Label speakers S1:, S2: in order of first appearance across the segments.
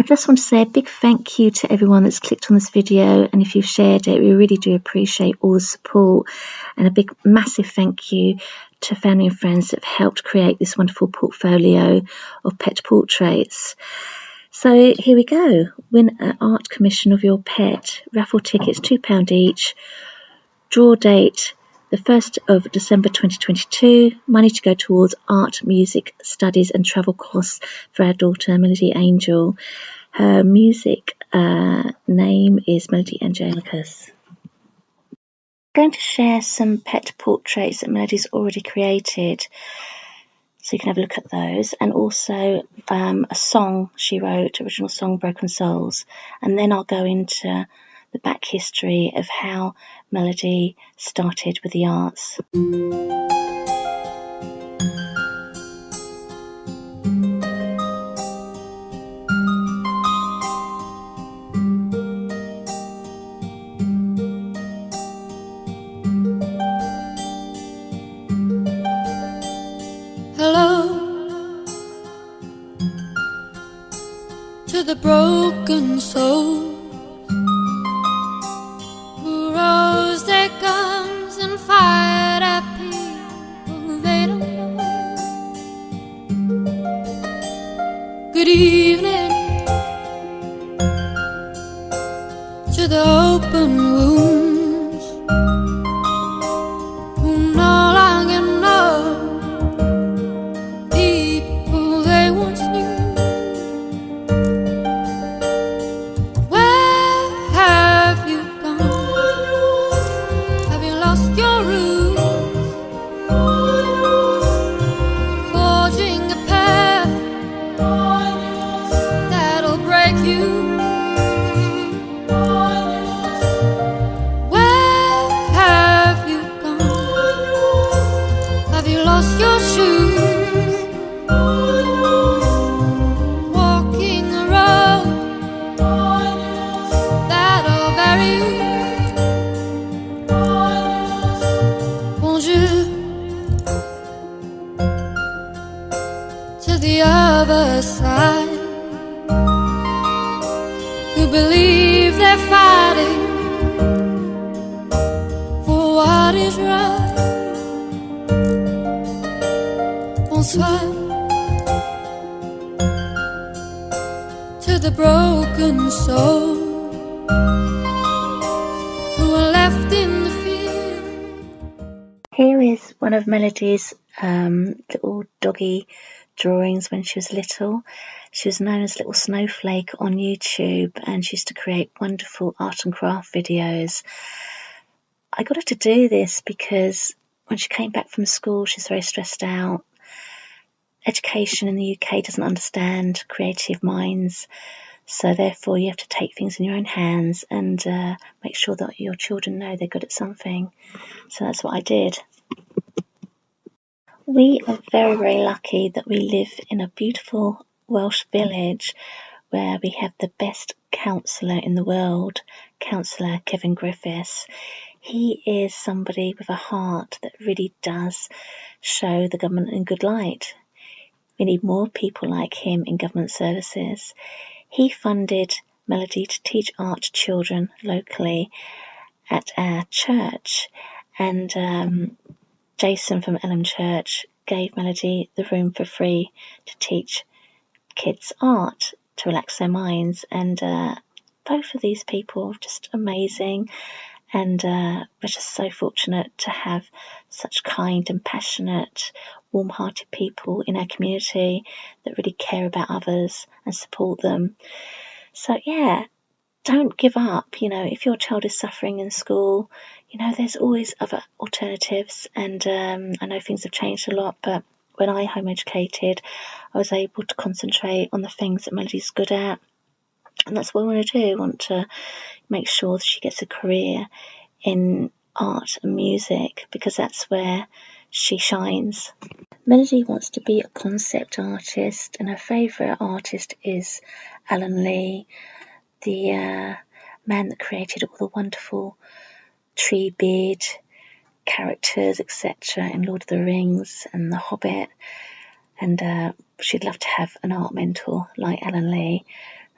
S1: just want to say a big thank you to everyone that's clicked on this video, and if you've shared it, we really do appreciate all the support, and a big massive thank you to family and friends that have helped create this wonderful portfolio of pet portraits. So here we go. Win an art commission of your pet. Raffle tickets, £2 each. Draw date the 1st of December 2022. Money to go towards art, music, studies and travel costs for our daughter Melody Angel. Her music name is Melody Angelicus. I'm going to share some pet portraits that Melody's already created, so you can have a look at those, and also a song she wrote, original song, Broken Souls, and then I'll go into the back history of how Melody started with the arts.
S2: Hello to the broken soul who rose their guns and fired at people they don't know. Good evening to the open wounds who no longer know people they once knew. Where have you gone? Have you lost your roots? Forging a path that'll break you. Where have you gone? Have you lost your shoes? Walking a road that'll bury you. Bonjour to the other side who believe they're fighting for what is right. Bonsoir to the broken soul who are left in the field.
S1: Here is one of Melody's little doggy drawings when she was little. She was known as Little Snowflake on YouTube, and she used to create wonderful art and craft videos. I got her to do this because when she came back from school, she's very stressed out. Education in the UK doesn't understand creative minds, so therefore you have to take things in your own hands and make sure that your children know they're good at something. So that's what I did. We are very, very lucky that we live in a beautiful Welsh village where we have the best counsellor in the world, Counsellor Kevin Griffiths. He is somebody with a heart that really does show the government in good light. We need more people like him in government services. He funded Melody to teach art to children locally at our church, and Jason from Elm Church gave Melody the room for free to teach kids art to relax their minds, and both of these people are just amazing, and we're just so fortunate to have such kind and passionate, warm-hearted people in our community that really care about others and support them. So yeah, don't give up. You know, if your child is suffering in school, you know, there's always other alternatives, and I know things have changed a lot, but when I home educated, I was able to concentrate on the things that Melody's good at, and that's what I want to do. I want to make sure that she gets a career in art and music, because that's where she shines. Melody wants to be a concept artist, and her favourite artist is Alan Lee, the man that created all the wonderful Treebeard characters, etc. in Lord of the Rings and The Hobbit, and she'd love to have an art mentor like Alan Lee.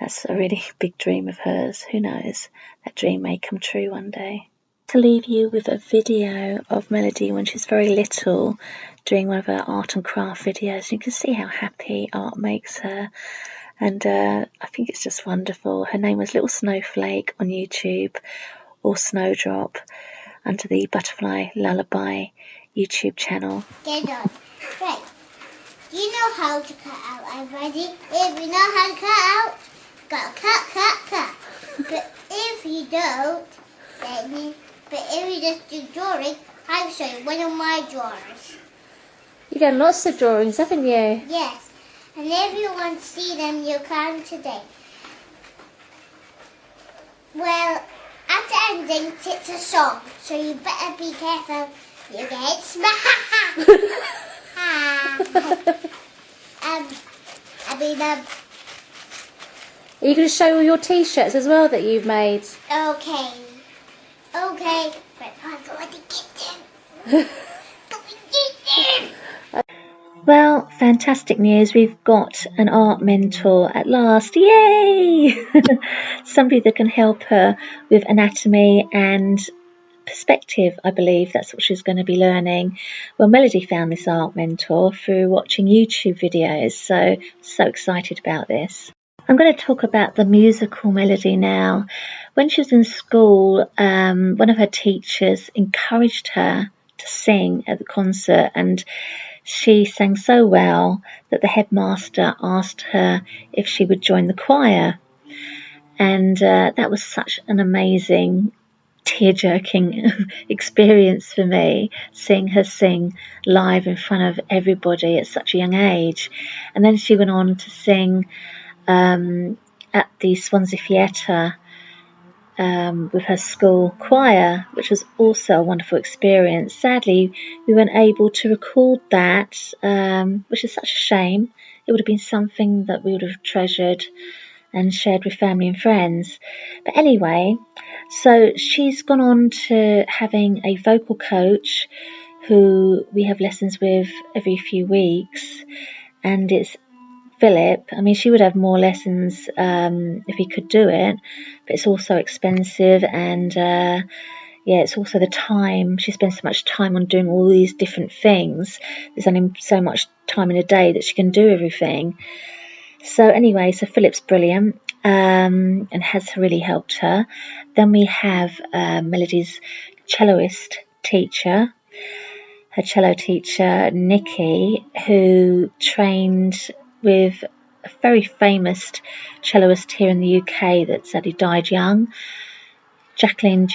S1: That's a really big dream of hers. Who knows? That dream may come true one day. To leave you with a video of Melody when she's very little, doing one of her art and craft videos. You can see how happy art makes her. And I think it's just wonderful. Her name was Little Snowflake on YouTube, or Snowdrop, under the Butterfly Lullaby YouTube channel.
S3: Get on. Right. You know how to cut out. I'm ready. If you know how to cut out, gotta cut. But if you don't, but if you just do drawing, I'll show you one of my drawings.
S4: You've done lots of drawings, haven't you?
S3: Yes. And if you want to see them, you can today. Well, at the ending, it's a song, so you better be careful. You get smacked.
S4: Are you going to show all your t-shirts as well that you've made?
S3: Okay, but I'm going to get them.
S1: Well, fantastic news. We've got an art mentor at last. Yay! Somebody that can help her with anatomy and perspective, I believe. That's what she's going to be learning. Well, Melody found this art mentor through watching YouTube videos, so excited about this. I'm going to talk about the musical Melody now. When she was in school, one of her teachers encouraged her to sing at the concert, and she sang so well that the headmaster asked her if she would join the choir. And that was such an amazing, tear-jerking experience for me, seeing her sing live in front of everybody at such a young age. And then she went on to sing at the Swansea Theatre with her school choir, which was also a wonderful experience. Sadly, we weren't able to record that, which is such a shame. It would have been something that we would have treasured and shared with family and friends. But anyway, so she's gone on to having a vocal coach who we have lessons with every few weeks, and it's Philip. I mean, she would have more lessons if he could do it, but it's also expensive, and it's also the time. She spends so much time on doing all these different things. There's only so much time in a day that she can do everything. So anyway, so Philip's brilliant and has really helped her. Then we have Melody's celloist teacher, her cello teacher, Nikki, who trained with a very famous celloist here in the UK that sadly died young, Jacqueline.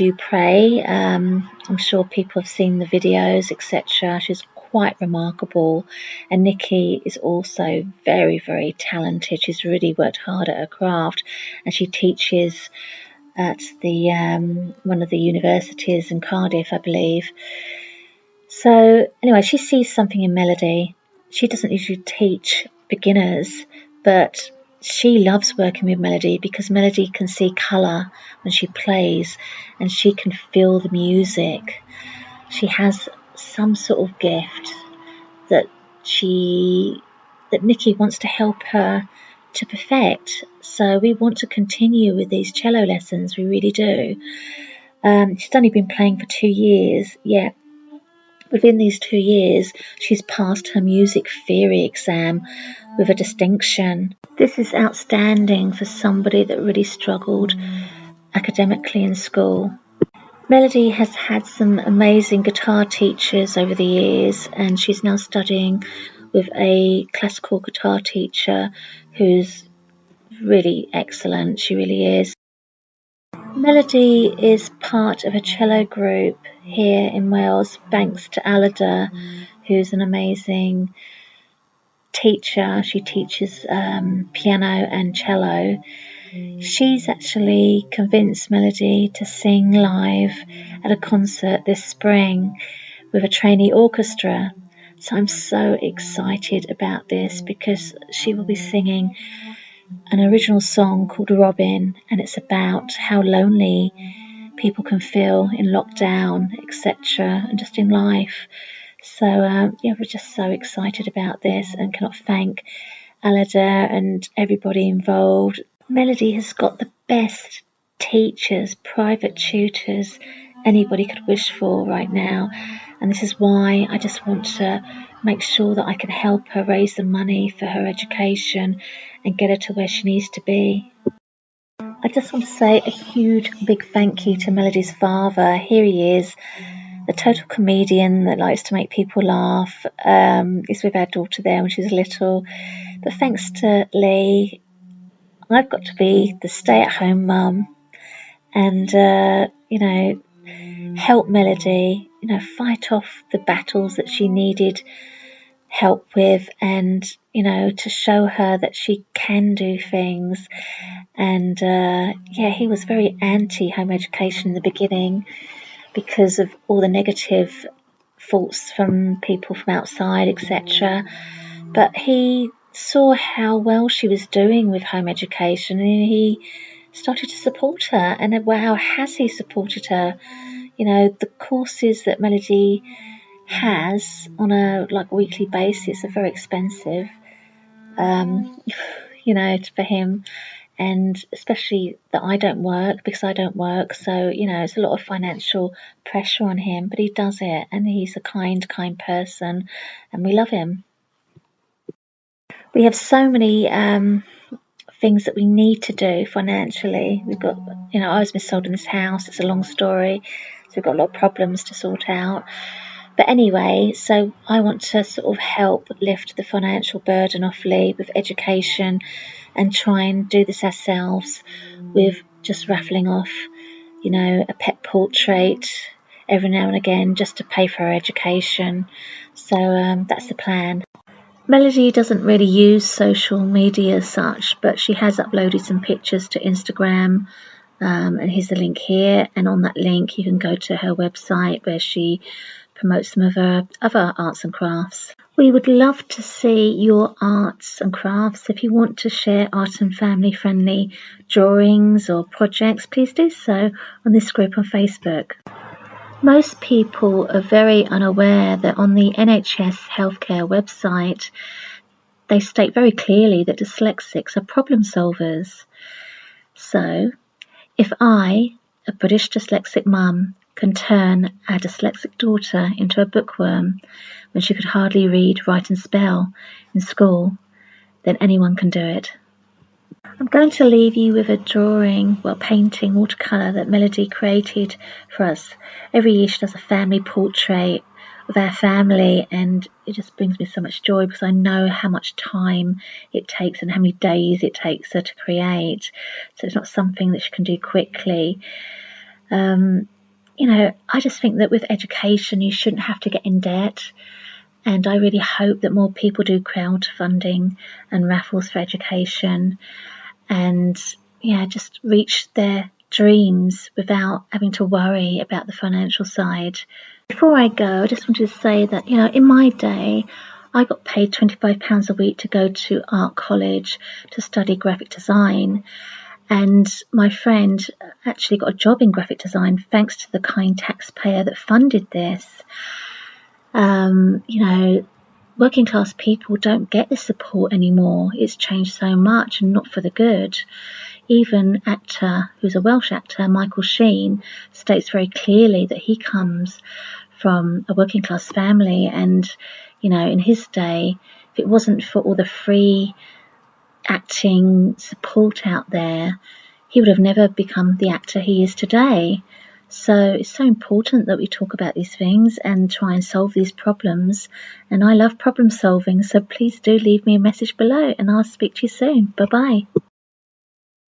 S1: I'm sure people have seen the videos, etc. She's quite remarkable. And Nikki is also very, very talented. She's really worked hard at her craft, and she teaches at the one of the universities in Cardiff, I believe. So anyway, she sees something in Melody. She doesn't usually teach beginners, but she loves working with Melody because Melody can see colour when she plays, and she can feel the music. She has some sort of gift that Nikki wants to help her to perfect. So we want to continue with these cello lessons, we really do. She's only been playing for 2 years, yet within these 2 years she's passed her music theory exam with a distinction. This is outstanding for somebody that really struggled academically in school. Melody has had some amazing guitar teachers over the years, and she's now studying with a classical guitar teacher who's really excellent. She really is. Melody is part of a cello group here in Wales, thanks to Alida, who's an amazing teacher. She teaches piano and cello. She's actually convinced Melody to sing live at a concert this spring with a trainee orchestra. So I'm so excited about this because she will be singing an original song called Robin, and it's about how lonely people can feel in lockdown, etc., and just in life. So we're just so excited about this and cannot thank Alida and everybody involved. Melody has got the best teachers, private tutors anybody could wish for right now. And this is why I just want to make sure that I can help her raise the money for her education and get her to where she needs to be. I just want to say a huge, big thank you to Melody's father. Here he is, the total comedian that likes to make people laugh. He's with our daughter there when she's little. But thanks to Lee, I've got to be the stay-at-home mum and, help Melody, fight off the battles that she needed help with, and, to show her that she can do things. And, he was very anti-home education in the beginning because of all the negative thoughts from people from outside, etc. But he saw how well she was doing with home education and he started to support her. And wow, has he supported her? The courses that Melody has on a weekly basis are very expensive, for him. And especially that I don't work, because I don't work. So, it's a lot of financial pressure on him, but he does it. And he's a kind person and we love him. We have so many things that we need to do financially. We've got, I was missold in this house. It's a long story. So we've got a lot of problems to sort out. But anyway, so I want to sort of help lift the financial burden off Lee with education and try and do this ourselves with just raffling off, a pet portrait every now and again just to pay for her education. So that's the plan. Melody doesn't really use social media as such, but she has uploaded some pictures to Instagram. And here's the link here. And on that link, you can go to her website where she promotes some of her other arts and crafts. We would love to see your arts and crafts. If you want to share art and family friendly drawings or projects, please do so on this group on Facebook. Most people are very unaware that on the NHS healthcare website, they state very clearly that dyslexics are problem solvers. So, if I, a British dyslexic mum, can turn our dyslexic daughter into a bookworm when she could hardly read, write and spell in school, then anyone can do it. I'm going to leave you with a painting, watercolour that Melody created for us. Every year she does a family portrait of our family, and it just brings me so much joy because I know how much time it takes and how many days it takes her to create. So it's not something that she can do quickly. I just think that with education you shouldn't have to get in debt, and I really hope that more people do crowdfunding and raffles for education and just reach their dreams without having to worry about the financial side. Before I go, I just wanted to say that, in my day, I got paid £25 a week to go to art college to study graphic design. And my friend actually got a job in graphic design thanks to the kind taxpayer that funded this. Working class people don't get this support anymore. It's changed so much and not for the good. Even actor, who's a Welsh actor, Michael Sheen, states very clearly that he comes from a working class family, and, in his day, if it wasn't for all the free acting support out there, he would have never become the actor he is today. So it's so important that we talk about these things and try and solve these problems. And I love problem solving, so please do leave me a message below and I'll speak to you soon. Bye-bye.